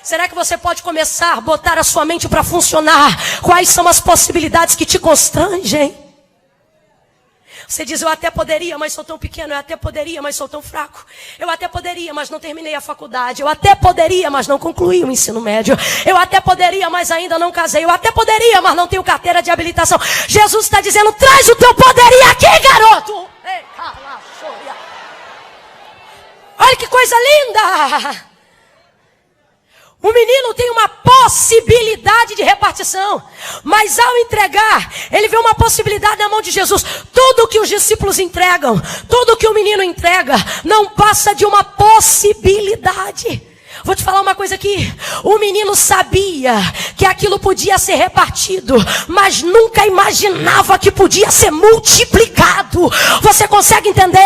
Será que você pode começar a botar a sua mente para funcionar? Quais são as possibilidades que te constrangem? Você diz, eu até poderia, mas sou tão pequeno. Eu até poderia, mas sou tão fraco. Eu até poderia, mas não terminei a faculdade. Eu até poderia, mas não concluí o ensino médio. Eu até poderia, mas ainda não casei. Eu até poderia, mas não tenho carteira de habilitação. Jesus está dizendo, traz o teu poderia aqui, garoto. Ei, olha que coisa linda. O menino tem uma possibilidade de repartição, mas ao entregar, ele vê uma possibilidade na mão de Jesus. Tudo que os discípulos entregam, tudo que o menino entrega, não passa de uma possibilidade. Vou te falar uma coisa aqui. O menino sabia que aquilo podia ser repartido, mas nunca imaginava que podia ser multiplicado. Você consegue entender?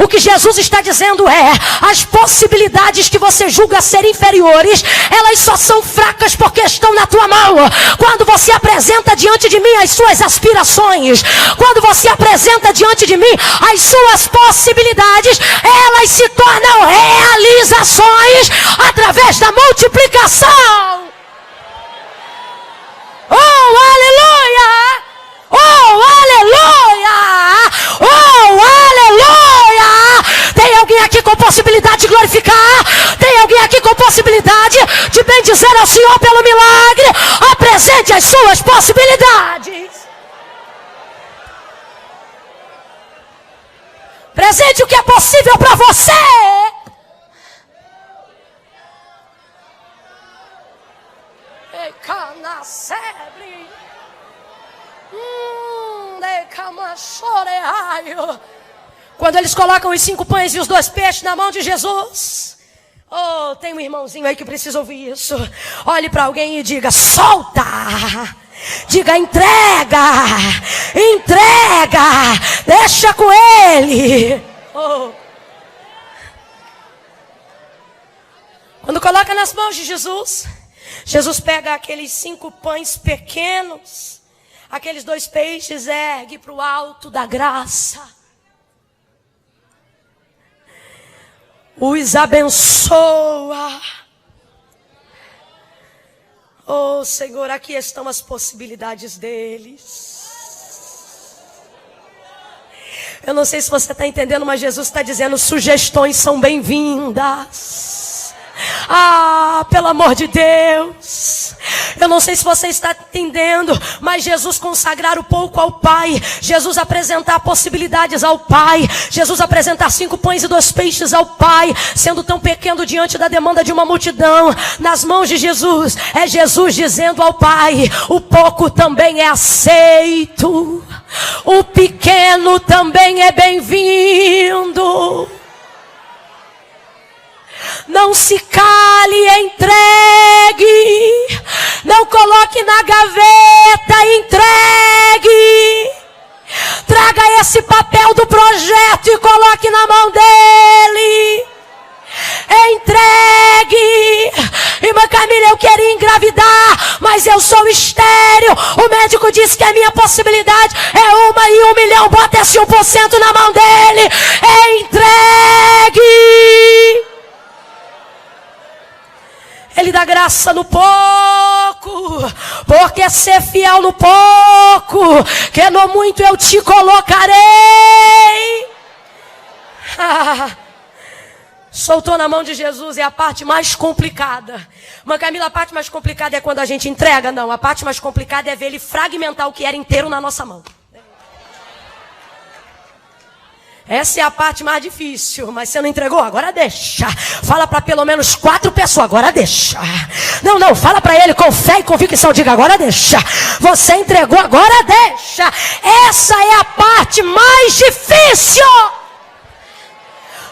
O que Jesus está dizendo é, as possibilidades que você julga ser inferiores, elas só são fracas porque estão na tua mão. Quando você apresenta diante de mim as suas aspirações, quando você apresenta diante de mim as suas possibilidades, elas se tornam realizações através da multiplicação. Oh, aleluia! Oh, aleluia! Oh, aleluia! Tem alguém aqui com possibilidade de glorificar? Tem alguém aqui com possibilidade de bendizer ao Senhor pelo milagre? Apresente as suas possibilidades. Presente o que é possível para você. Quando eles colocam os 5 pães e os 2 peixes na mão de Jesus, oh, tem um irmãozinho aí que precisa ouvir isso. Olhe para alguém e diga, solta. Diga, entrega. Entrega. Deixa com ele. Oh. Quando coloca nas mãos de Jesus, Jesus pega aqueles 5 pães pequenos, aqueles 2 peixes, ergue para o alto da graça, os abençoa. Oh Senhor, aqui estão as possibilidades deles. Eu não sei se você está entendendo, mas Jesus está dizendo, sugestões são bem-vindas. Ah, pelo amor de Deus. Eu não sei se você está entendendo, mas Jesus consagrar o pouco ao Pai, Jesus apresentar possibilidades ao Pai, Jesus apresentar 5 pães e 2 peixes ao Pai, sendo tão pequeno diante da demanda de uma multidão, nas mãos de Jesus, é Jesus dizendo ao Pai, o pouco também é aceito, o pequeno também é bem-vindo. Não se cale, entregue. Não coloque na gaveta, entregue. Traga esse papel do projeto e coloque na mão dele. Entregue. Irmã Camila, eu queria engravidar, mas eu sou estéril. O médico disse que a minha possibilidade é 1 em 1 milhão. Bota esse 1% na mão dele. Entregue. Ele dá graça no pouco, porque ser fiel no pouco, que no muito eu te colocarei. Soltou na mão de Jesus é a parte mais complicada. Mãe Camila, a parte mais complicada é quando a gente entrega? Não, a parte mais complicada é ver ele fragmentar o que era inteiro na nossa mão. Essa é a parte mais difícil, mas você não entregou? Agora deixa. Fala para pelo menos 4 pessoas, agora deixa. Não, fala para ele com fé e convicção, diga, agora deixa. Você entregou, agora deixa. Essa é a parte mais difícil.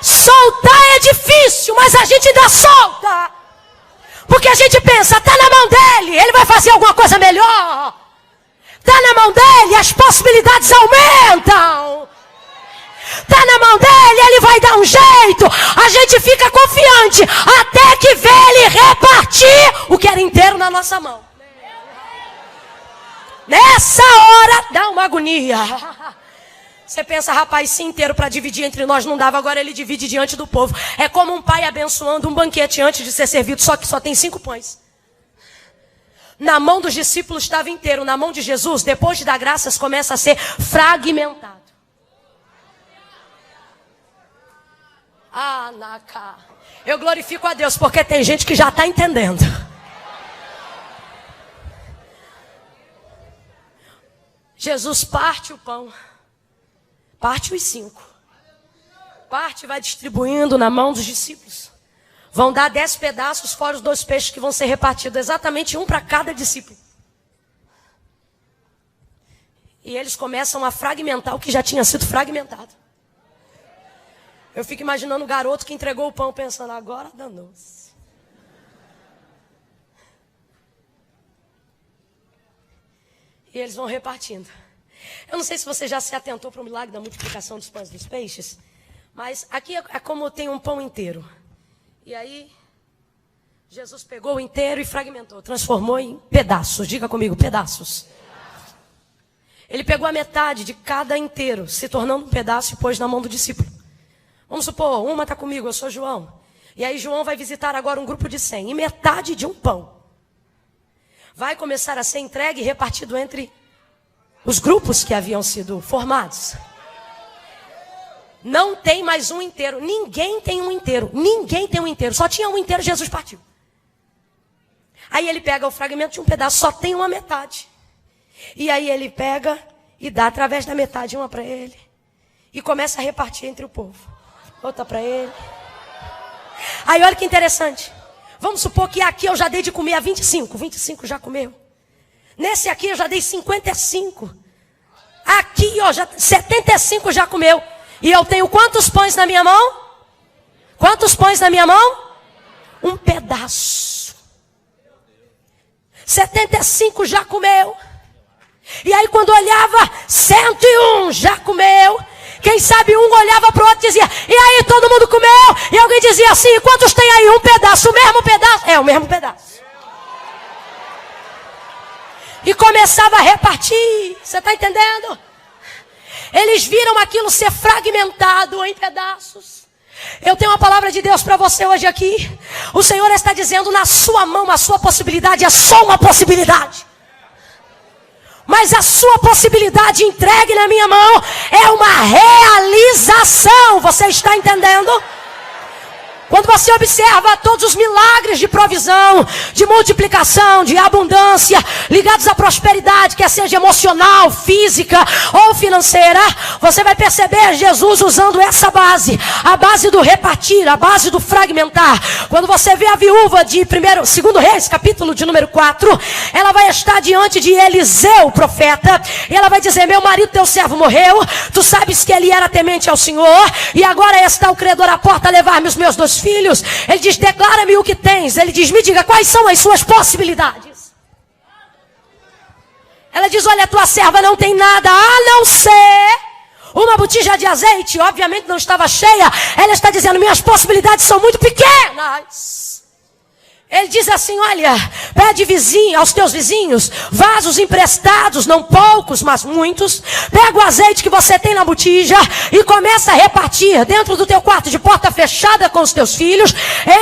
Soltar é difícil, mas a gente ainda solta. Porque a gente pensa, tá na mão dele, ele vai fazer alguma coisa melhor. Tá na mão dele, as possibilidades aumentam. Tá na mão dele, ele vai dar um jeito. A gente fica confiante até que vê ele repartir o que era inteiro na nossa mão. Nessa hora dá uma agonia. Você pensa, rapaz, se inteiro para dividir entre nós não dava, agora ele divide diante do povo. É como um pai abençoando um banquete antes de ser servido, só que só tem 5 pães. Na mão dos discípulos estava inteiro, na mão de Jesus, depois de dar graças, começa a ser fragmentado. Ah, Naká. Eu glorifico a Deus, porque tem gente que já está entendendo. Jesus parte o pão. Parte os 5. Parte e vai distribuindo na mão dos discípulos. Vão dar 10 pedaços, fora os 2 peixes que vão ser repartidos. Exatamente um para cada discípulo. E eles começam a fragmentar o que já tinha sido fragmentado. Eu fico imaginando o garoto que entregou o pão pensando, agora danou-se. E eles vão repartindo. Eu não sei se você já se atentou para o milagre da multiplicação dos pães e dos peixes, mas aqui é como tem um pão inteiro. E aí, Jesus pegou o inteiro e fragmentou, transformou em pedaços. Diga comigo, pedaços. Ele pegou a metade de cada inteiro, se tornando um pedaço e pôs na mão do discípulo. Vamos supor, uma está comigo, eu sou João. E aí João vai visitar agora um grupo de 100. E metade de um pão vai começar a ser entregue e repartido entre os grupos que haviam sido formados. Não tem mais um inteiro. Ninguém tem um inteiro. Ninguém tem um inteiro. Só tinha um inteiro, Jesus partiu. Aí ele pega o fragmento de um pedaço, só tem uma metade. E aí ele pega e dá através da metade uma para ele. E começa a repartir entre o povo. Outra para ele. Aí olha que interessante. Vamos supor que aqui eu já dei de comer a 25. 25 já comeu. Nesse aqui eu já dei 55. Aqui, ó, 75 já comeu. E eu tenho quantos pães na minha mão? Quantos pães na minha mão? Um pedaço. 75 já comeu. E aí quando olhava, 101 já comeu. Quem sabe um olhava para o outro e dizia, e aí todo mundo comeu? E alguém dizia assim, quantos tem aí? Um pedaço, o mesmo pedaço? É, o mesmo pedaço. E começava a repartir. Você está entendendo? Eles viram aquilo ser fragmentado em pedaços. Eu tenho uma palavra de Deus para você hoje aqui. O Senhor está dizendo, na sua mão, a sua possibilidade é só uma possibilidade. Mas a sua possibilidade entregue na minha mão é uma realização. Você está entendendo? Quando você observa todos os milagres de provisão, de multiplicação, de abundância, ligados à prosperidade, quer seja emocional, física ou financeira, você vai perceber Jesus usando essa base, a base do repartir, a base do fragmentar. Quando você vê a viúva de 2 Reis, capítulo de número 4, ela vai estar diante de Eliseu, o profeta, e ela vai dizer, meu marido, teu servo morreu, tu sabes que ele era temente ao Senhor, e agora está o credor à porta a levar-me os meus 2 filhos. Ele diz, declara-me o que tens. Ele diz, me diga quais são as suas possibilidades. Ela diz, olha, tua serva não tem nada a não ser uma botija de azeite. Obviamente não estava cheia. Ela está dizendo, minhas possibilidades são muito pequenas. Ele diz assim, olha, pede aos teus vizinhos vasos emprestados, não poucos, mas muitos. Pega o azeite que você tem na botija e começa a repartir dentro do teu quarto de porta fechada com os teus filhos,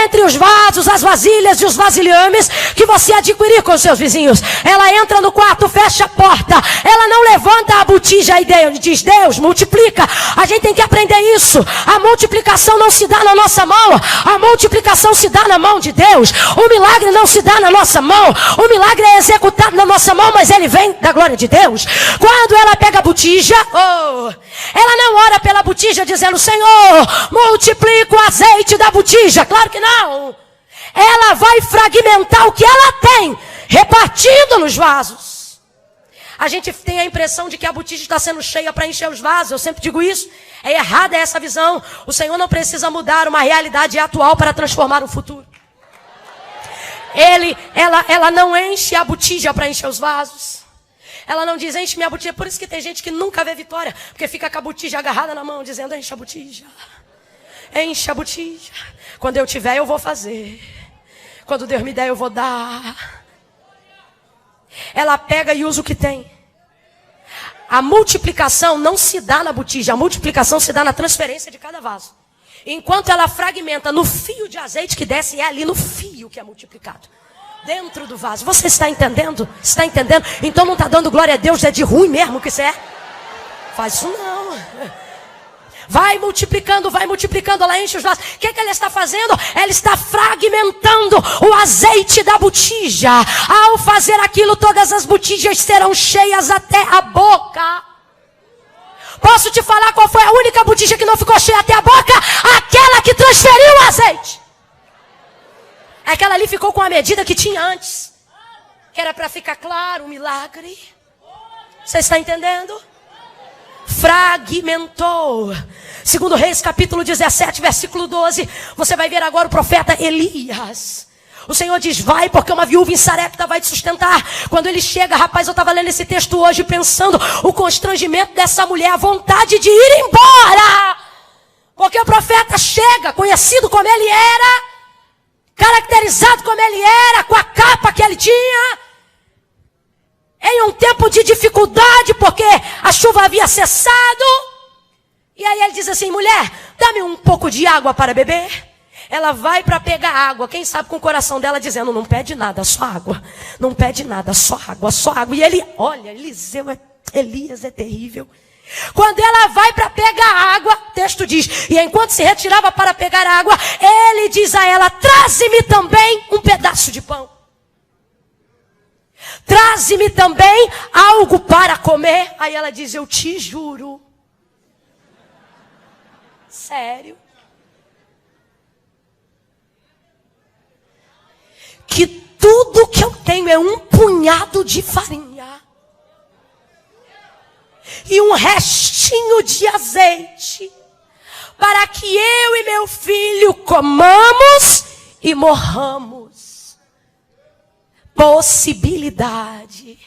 entre os vasos, as vasilhas e os vasilhames que você adquirir com os seus vizinhos. Ela entra no quarto, fecha a porta, ela não levanta a botija e diz, Deus, multiplica. A gente tem que aprender isso. A multiplicação não se dá na nossa mão, a multiplicação se dá na mão de Deus. O milagre não se dá na nossa mão. O milagre é executado na nossa mão, mas ele vem da glória de Deus. Quando ela pega a botija, ela não ora pela botija dizendo, Senhor, multiplica o azeite da botija. Claro que não. Ela vai fragmentar o que ela tem, repartindo nos vasos. A gente tem a impressão de que a botija está sendo cheia para encher os vasos. Eu sempre digo isso. É errada essa visão. O Senhor não precisa mudar uma realidade atual para transformar o futuro. Ela não enche a botija para encher os vasos. Ela não diz, enche minha botija. Por isso que tem gente que nunca vê vitória, porque fica com a botija agarrada na mão, dizendo, enche a botija. Enche a botija. Quando eu tiver, eu vou fazer. Quando Deus me der, eu vou dar. Ela pega e usa o que tem. A multiplicação não se dá na botija, a multiplicação se dá na transferência de cada vaso. Enquanto ela fragmenta no fio de azeite que desce, é ali no fio que é multiplicado. Dentro do vaso. Você está entendendo? Está entendendo? Então não está dando glória a Deus, é de ruim mesmo que isso é? Faz isso não. Vai multiplicando, ela enche os vasos. O que ela está fazendo? Ela está fragmentando o azeite da botija. Ao fazer aquilo, todas as botijas serão cheias até a boca. Posso te falar qual foi a única botija que não ficou cheia até a boca? Aquela que transferiu o azeite. Aquela ali ficou com a medida que tinha antes. Que era para ficar claro, um milagre. Você está entendendo? Fragmentou. Segundo Reis, capítulo 17, versículo 12. Você vai ver agora o profeta Elias. O Senhor diz, vai, porque uma viúva em Sarepta vai te sustentar. Quando ele chega, rapaz, eu estava lendo esse texto hoje, pensando o constrangimento dessa mulher, a vontade de ir embora. Porque o profeta chega, conhecido como ele era, caracterizado como ele era, com a capa que ele tinha, em um tempo de dificuldade, porque a chuva havia cessado. E aí ele diz assim, mulher, dá-me um pouco de água para beber. Ela vai para pegar água, quem sabe com o coração dela dizendo, não pede nada, só água. Não pede nada, só água, só água. E ele, olha, Elias é terrível. Quando ela vai para pegar água, o texto diz, e enquanto se retirava para pegar água, ele diz a ela, traze-me também um pedaço de pão. Traze-me também algo para comer. Aí ela diz, eu te juro. Sério? Que tudo que eu tenho é um punhado de farinha. E um restinho de azeite. Para que eu e meu filho comamos e morramos. Possibilidade.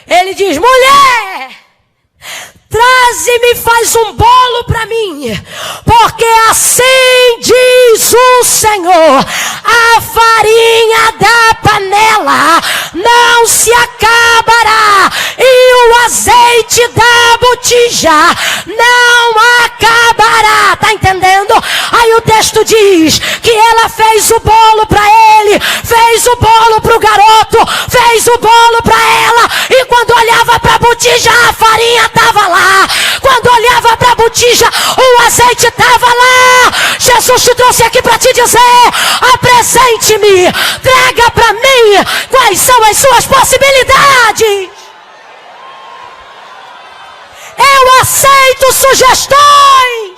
Ele diz, mulher, traze-me e faz um bolo para mim, porque assim diz o Senhor, a farinha da panela não se acabará, e o azeite da botija não acabará, tá entendendo? Aí o texto diz que ela fez o bolo para ele, fez o bolo para o garoto, fez o bolo para ela, e quando olhava para a botija, a farinha estava lá. Quando olhava para a botija, o azeite estava lá. Jesus te trouxe aqui para te dizer, apresente-me, traga para mim quais são as suas possibilidades. Eu aceito sugestões.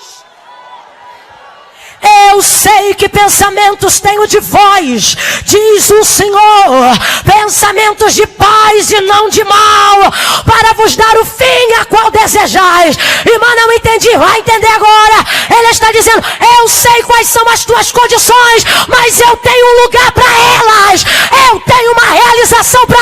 Eu sei que pensamentos tenho de vós, diz o Senhor, pensamentos de paz e não de mal, para vos dar o fim a qual desejais. Irmã, não entendi, vai entender agora. Ele está dizendo, eu sei quais são as tuas condições, mas eu tenho um lugar para elas, eu tenho uma realização para